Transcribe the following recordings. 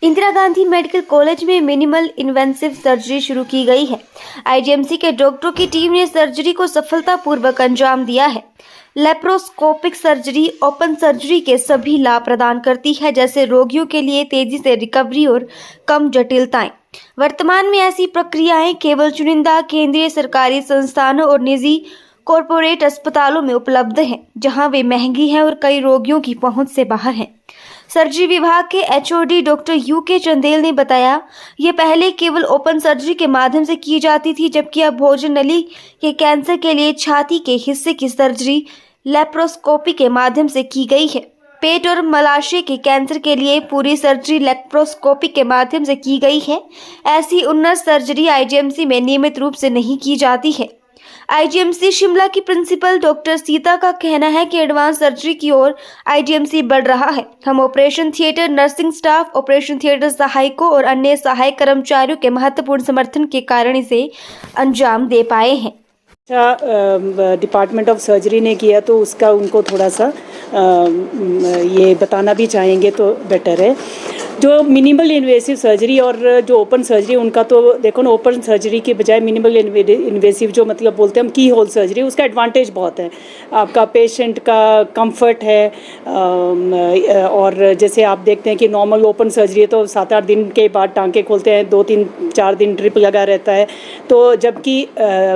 Indira Gandhi medical college में minimal invasive surgery शुरू की गई है। आईजीएमसी के डॉक्टरों की टीम ने सर्जरी को सफलतापूर्वक अंजाम दिया है। लेप्रोस्कोपिक सर्जरी ओपन सर्जरी के सभी लाभ प्रदान करती है, जैसे रोगियों के लिए तेजी से रिकवरी और कम जटिलताएं। वर्तमान में ऐसी प्रक्रियाएं केवल चुनिंदा केंद्रीय सरकारी संस्थानों और निजी कॉरपोरेट अस्पतालों में उपलब्ध हैं, जहां वे महंगी हैं और कई रोगियों की पहुंच से बाहर हैं। सर्जरी विभाग के एचओडी डॉक्टर यूके चंदेल ने बताया, ये पहले केवल ओपन सर्जरी के माध्यम से की जाती थी, जबकि अब भोजन नली के कैंसर के लिए छाती के हिस्से की सर्जरी लेप्रोस्कोपी के माध्यम से की गई है। पेट और मलाशय के कैंसर के लिए पूरी सर्जरी लेप्रोस्कोपी के माध्यम से की गई है। ऐसी उन्नत सर्जरी आईजीएमसी में नियमित रूप से नहीं की जाती है। आईजीएमसी शिमला की प्रिंसिपल डॉक्टर सीता का कहना है कि एडवांस सर्जरी की ओर आईजीएमसी बढ़ रहा है। हम operation theatre nursing staff, operation theatre सहायकों और अन्य सहायक कर्मचारियों के महत्वपूर्ण समर्थन के कारण इसे अंजाम दे पाए हैं। डिपार्टमेंट ऑफ सर्जरी ने किया तो उसका उनको थोड़ा सा ये बताना भी चाहेंगे तो बेटर है। जो मिनिमल इन्वेसिव सर्जरी और जो ओपन सर्जरी, उनका तो देखो ना, ओपन सर्जरी के बजाय मिनिमल इन्वेसिव जो मतलब बोलते हैं हम की होल सर्जरी, उसका एडवांटेज बहुत है। आपका पेशेंट का कंफर्ट है। और जैसे आप देखते हैं कि नॉर्मल ओपन सर्जरी है तो 7-8 दिन के बाद टांके खोलते हैं, 2-3-4 दिन ड्रिप लगा रहता है। तो जबकि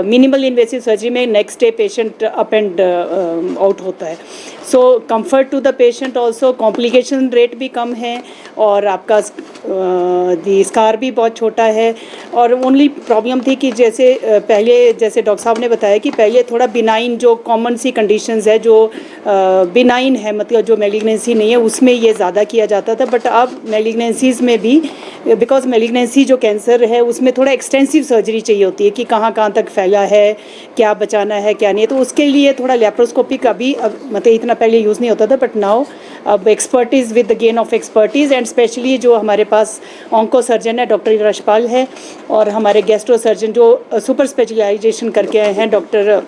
मिनिमल इन्वेसिव सर्जरी में next day patient up and out होता है। So comfort to the patient also, complication rate भी कम है और आपका दी स्कार भी बहुत छोटा है। और ओनली प्रॉब्लम थी कि जैसे पहले जैसे डॉक्टर साहब ने बताया कि पहले थोड़ा बिनाइन जो कॉमन सी कंडीशंस है, जो बिनाइन है मतलब जो मैलिग्नेंसी नहीं है, उसमें ये ज़्यादा किया जाता था। बट अब मैलिग्नेंसीज में भी, बिकॉज मैलिग्नेंसी जो कैंसर है उसमें थोड़ा एक्सटेंसिव सर्जरी चाहिए होती है कि कहाँ तक फैला है, क्या बचाना है क्या नहीं, तो उसके लिए थोड़ा लेप्रोस्कोपी का भी मतलब इतना पहले यूज़ नहीं होता था। बट नाउ अब expertise with the gain of expertise, and specially जो हमारे पास ऑन्को सर्जन है डॉक्टर यशपाल है, और हमारे गैस्ट्रो सर्जन जो सुपर स्पेशलाइजेशन करके आए हैं डॉक्टर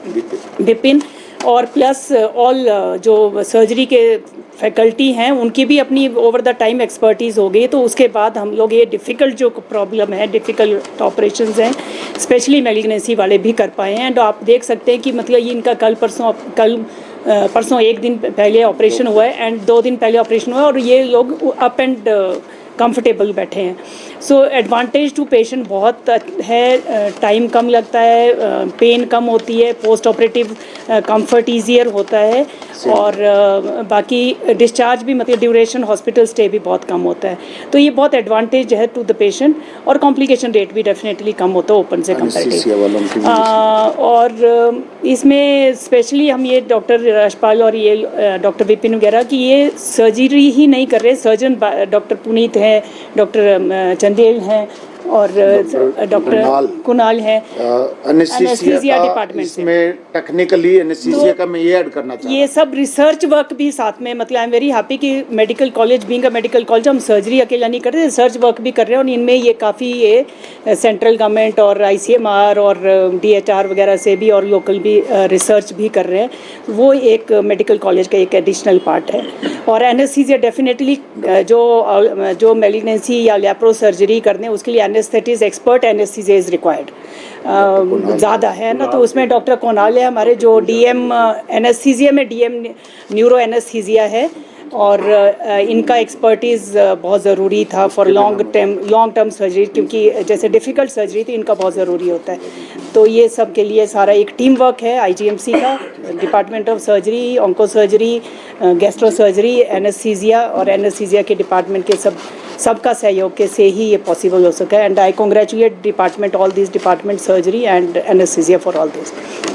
विपिन, और प्लस ऑल जो सर्जरी के फैकल्टी हैं उनकी भी अपनी ओवर द टाइम एक्सपर्टीज़ हो गई। तो उसके बाद हम लोग ये डिफ़िकल्ट जो प्रॉब्लम है, डिफ़िकल्ट ऑपरेशंस हैं, स्पेशली मैलिग्नेंसी वाले भी कर पाए हैं। एंड आप देख सकते हैं कि मतलब ये इनका कल परसों 1 दिन पहले ऑपरेशन हुआ है एंड 2 दिन पहले ऑपरेशन हुआ है, और ये लोग अप एंड कंफर्टेबल बैठे हैं। सो एडवांटेज टू पेशेंट बहुत है, टाइम कम लगता है, पेन कम होती है, पोस्ट ऑपरेटिव कंफर्ट ईजियर होता है, और बाकी डिस्चार्ज भी मतलब ड्यूरेशन हॉस्पिटल स्टे भी बहुत कम होता है। तो ये बहुत एडवांटेज है टू द पेशेंट, और कॉम्प्लिकेशन रेट भी डेफिनेटली कम होता है ओपन से कंपेरेटिव। और इसमें स्पेशली हम ये डॉक्टर यशपाल और ये डॉक्टर विपिन वगैरह की ये सर्जरी ही नहीं कर रहे, सर्जन डॉक्टर पुनीत हैं, डॉक्टर चंदेल हैं और डॉक्टर कुणाल हैं एनेस्थीसिया डिपार्टमेंट से। इसमें टेक्निकली एनेस्थीसिया का मैं ये ऐड करना चाहता हूं, ये सब रिसर्च वर्क भी साथ में, मतलब आई एम वेरी हैप्पी कि medical college being a medical college हम सर्जरी अकेला नहीं कर रहे, रिसर्च वर्क भी कर रहे हैं। और इनमें ये काफ़ी ये सेंट्रल गवर्नमेंट और ICMR और DHR वगैरह से भी और लोकल भी रिसर्च भी कर रहे हैं। वो एक मेडिकल कॉलेज का एक एडिशनल पार्ट है। और एनेस्थीसिया डेफिनेटली जो मैलिग्नेंसी या लेप्रो सर्जरी करने उसके लिए anaesthetist expert anaesthesia is required ज़्यादा है ना। तो उसमें डॉक्टर कोनाल है हमारे, जो DM एनेस्थीसिया में DM न्यूरो एनेस्थीसिया है, और इनका एक्सपर्टीज़ बहुत ज़रूरी था फॉर लॉन्ग टर्म सर्जरी, क्योंकि जैसे डिफ़िकल्ट सर्जरी थी इनका बहुत ज़रूरी होता है। तो ये सब के लिए सारा एक टीम वर्क है IGMC का, department of surgery, onco surgery, gastro surgery, anaesthesia और एनेस्थीसिया के डिपार्टमेंट के सबका सहयोग के से ही ये पॉसिबल हो सका है। And I congratulate department, all this department, surgery and anaesthesia for all this.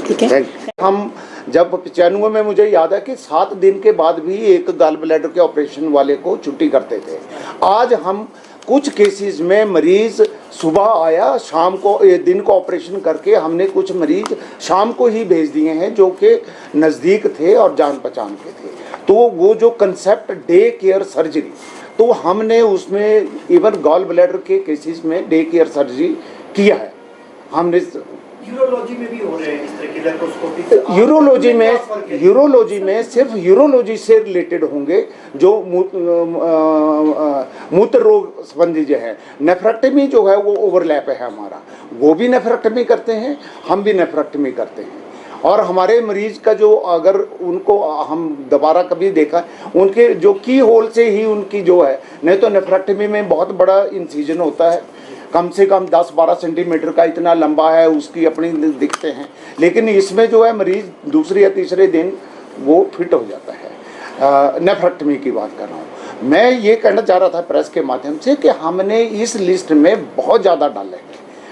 ठीक है। हम जब 95 में, मुझे याद है कि 7 दिन के बाद भी एक गॉल ब्लैडर के ऑपरेशन वाले को छुट्टी करते थे। आज हम कुछ केसेस में मरीज सुबह आया, शाम को दिन को ऑपरेशन करके हमने कुछ मरीज शाम को ही भेज दिए हैं जो कि नज़दीक थे और जान पहचान के थे। तो वो जो कंसेप्ट डे केयर सर्जरी, तो हमने उसमें इवन गॉल ब्लैडर के केसेस में डे केयर सर्जरी किया है। हमने यूरोलॉजी में भी हो रहे हैं इस तरह की लेप्रोस्कोपी? यूरोलॉजी में सिर्फ यूरोलॉजी से रिलेटेड होंगे जो मूत्र रोग संबंधी जो है। नेफ्रेक्टमी जो है वो ओवरलैप है हमारा, वो भी नेफ्रेक्टमी करते हैं, हम भी नेफ्रेक्टमी करते हैं। और हमारे मरीज का जो अगर उनको हम दोबारा कभी देखा, उनके जो की होल से ही उनकी जो है, नहीं तो नेफ्रेक्टमी में बहुत बड़ा इंसिजन होता है, कम से कम 10-12 सेंटीमीटर का इतना लंबा है, उसकी अपनी दिखते हैं। लेकिन इसमें जो है मरीज दूसरे या तीसरे दिन वो फिट हो जाता है। नेफ्रेक्टमी की बात कर रहा हूँ मैं। ये कहना चाह रहा था प्रेस के माध्यम से कि हमने इस लिस्ट में बहुत ज़्यादा डाले हैं।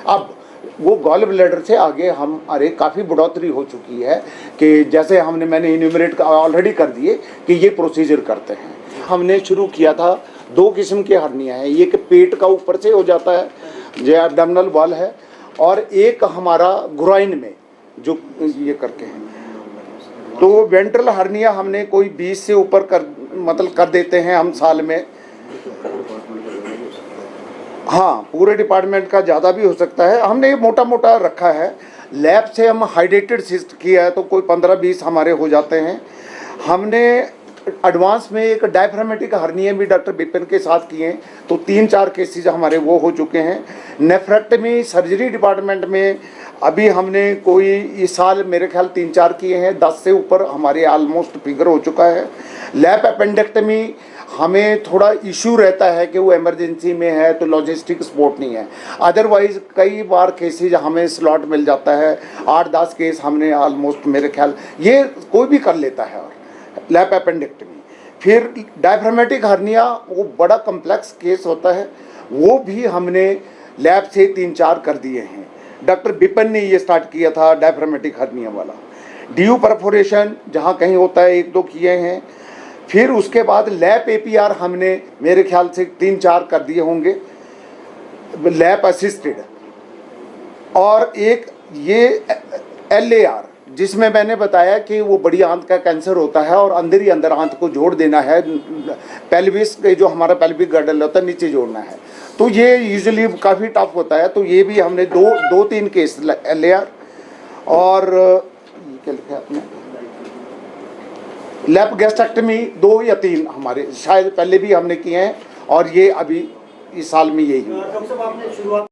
अब वो गॉल ब्लैडर से आगे हमारे काफ़ी बढ़ोतरी हो चुकी है कि जैसे मैंने इन्यूमरेट ऑलरेडी कर दिए कि ये प्रोसीजर करते हैं। हमने शुरू किया था 2 किस्म की हर्निया है, एक पेट का ऊपर से हो जाता है जो एब्डोमिनल वॉल है, और एक हमारा ग्रोइन में जो ये करके हैं। तो वेंट्रल हर्निया हमने कोई 20 से ऊपर कर देते हैं हम साल में। हाँ, पूरे डिपार्टमेंट का ज़्यादा भी हो सकता है, हमने ये मोटा मोटा रखा है। लैब से हम हाइड्रेटेड सिस्ट किया है तो कोई 15-20 हमारे हो जाते हैं। हमने एडवांस में एक डायफ्रामेटिक हर्निया भी डॉक्टर बिपिन के साथ किए हैं, तो 3-4 केसेज हमारे वो हो चुके हैं। नेफ्रेक्टमी सर्जरी डिपार्टमेंट में अभी हमने कोई इस साल मेरे ख्याल 3-4 किए हैं, 10 से ऊपर हमारे ऑलमोस्ट फिगर हो चुका है। लैप अपेंडेक्टमी हमें थोड़ा इशू रहता है कि वो इमरजेंसी में है तो लॉजिस्टिक सपोर्ट नहीं है, अदरवाइज कई बार केसेज हमें स्लॉट मिल जाता है। 8-10 केस हमने ऑलमोस्ट मेरे ख्याल ये कोई भी कर लेता है। और लैप अपेंडेक्टमी, फिर डायफ्रामेटिक हर्निया वो बड़ा कम्प्लेक्स केस होता है, वो भी हमने लैब से 3-4 कर दिए हैं। डॉक्टर बिपिन ने ये स्टार्ट किया था डायफ्रामेटिक हर्निया वाला। ड्यू परफोरेशन जहाँ कहीं होता है 1-2 किए हैं। फिर उसके बाद लैप एपीआर हमने मेरे ख्याल से 3-4 कर दिए होंगे लैप असिस्टेड। और एक ये LAR जिसमें मैंने बताया कि वो बड़ी आंत का कैंसर होता है और अंदर ही अंदर आंत को जोड़ देना है, पेल्विस जो हमारा पेल्विक गर्डल होता है नीचे जोड़ना है, तो ये यूजुअली काफ़ी टफ होता है। तो ये भी हमने 2-3 केस LAR और क्या लिखा है आपने लैप गैस्ट्रेक्टमी 2 या 3 हमारे शायद पहले भी हमने किए हैं, और ये अभी इस साल में यही हुआ। डॉक्टर साहब आपने शुरुआत